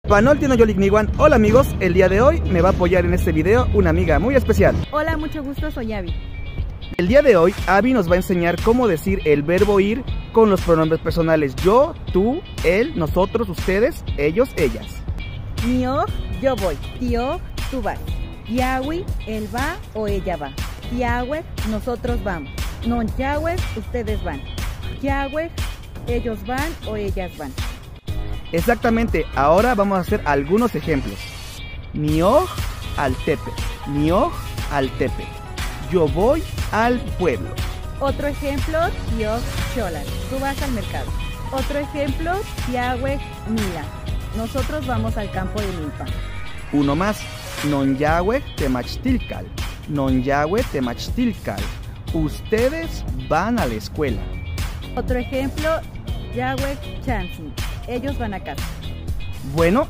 Panolti no Yolikniwan. Hola amigos, el día de hoy me va a apoyar en este video una amiga muy especial. Hola, mucho gusto, soy Abby. El día de hoy Abby nos va a enseñar cómo decir el verbo ir con los pronombres personales yo, tú, él, nosotros, ustedes, ellos, ellas. Mioj, yo voy. Tioj, tú vas. Yawi, él va o ella va. Yahweh, nosotros vamos. Non Yahweh, ustedes van. Yahweh, ellos van o ellas van. Exactamente, ahora vamos a hacer algunos ejemplos. Mioj al tepe, mioj al tepe. Yo voy al pueblo. Otro ejemplo, Tioj, cholan. Tú vas al mercado. Otro ejemplo, Yahweh, mila. Nosotros vamos al campo de milpa. Uno más. Non Yahweh temachtilcal. Non Yahweh temachtilcal. Ustedes van a la escuela. Otro ejemplo, Yahweh chansi. Ellos van a casa. Bueno,